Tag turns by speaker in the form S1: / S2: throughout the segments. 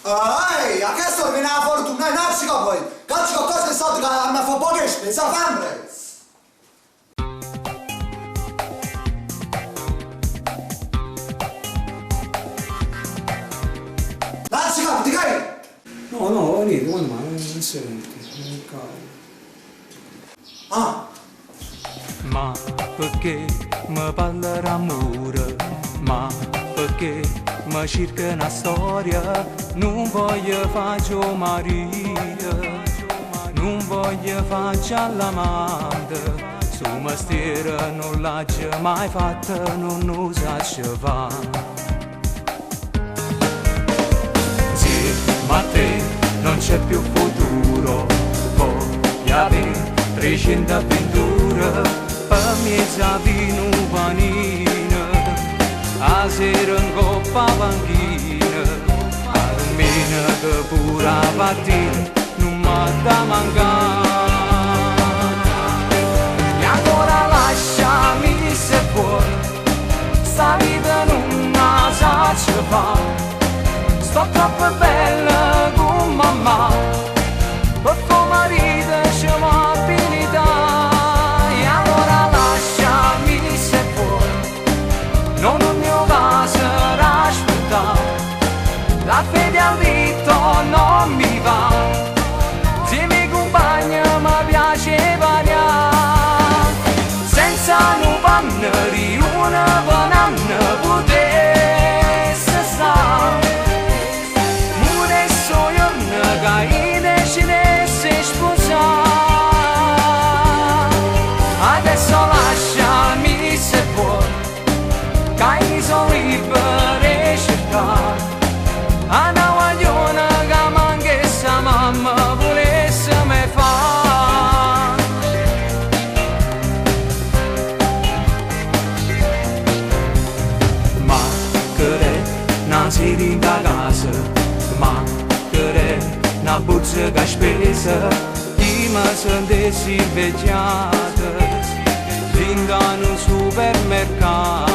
S1: Ehi, a che sto viene la fortuna? Non si poi. Cazzo qualcosa che soldi che mi fa poche spese, fammi. Non si capi, di che?
S2: No, niente, quando mai, non si sente.
S1: Ah.
S3: Ma perché mi parla d'amore? Ma perché mi cerca una storia? Non voglio faccio Maria, non voglio faccio l'amante. Su mestiere non l'ha mai fatta, non usa va. Sì, ma te non c'è più futuro, voglio avere 300 avventure. Per mezza vino panina, a sera in coppa panchina, almeno che pure a mattina non mi da mancare. E ancora lasciami se vuoi, sta vita non la saggio fa, sto troppo bella con mamma, per tuo marito c'è un'abilità. Non mio caso la fede al dito non mi va, se mi compagna mi piace variare, senza un panno di una banana potesse stare, adesso io ne decidesse sposare, adesso lasciami se vuoi, che sono liberi cercare, a una guagliona che manca sa mamma volesse me fare. Ma che è una sede da casa, ma che è una borsa che spesa, chi mi sentessi invecchiata, in un supermercato.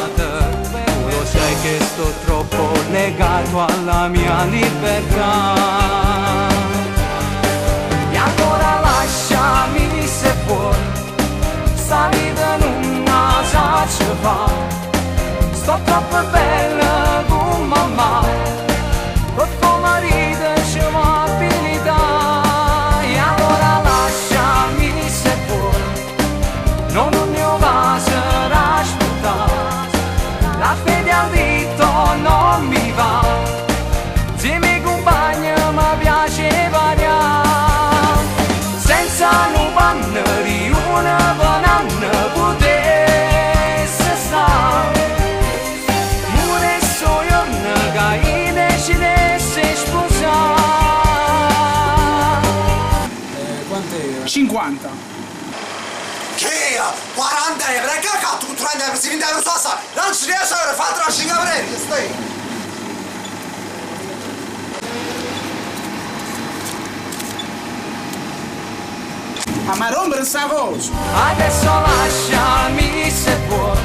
S3: Sai che sto troppo legato alla mia libertà. E ancora lasciami se vuoi, sta vita non la saggio fa, sto troppo bella con mamma, per tuo marito c'è un'abilità. E ancora lasciami se vuoi, non un mio caso aspettare, la fede al dito non mi va, se mi compagna mi piace variare, senza un panno di una banana potesse stare, adesso io che decidesse sposare.
S2: Quanto era? 50.
S1: Che? 40 euro, che cazzo tu 30 euro si vende euro sossa? Non ci riesco a fare tra 5 euro, stai?
S2: Ma rompere sta cosa!
S3: Adesso lasciami se vuoi,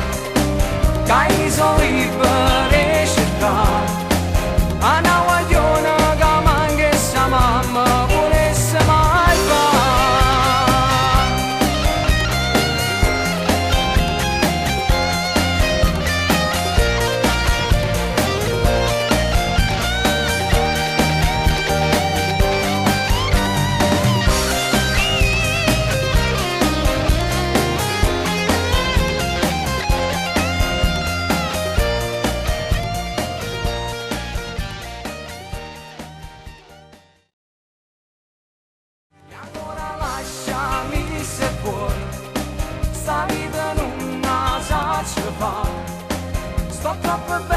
S3: che sono liberi cercare, a una guagliona che manca sa mamma volesse mai fare. Sta vita non la saggio fa, sto troppo bene.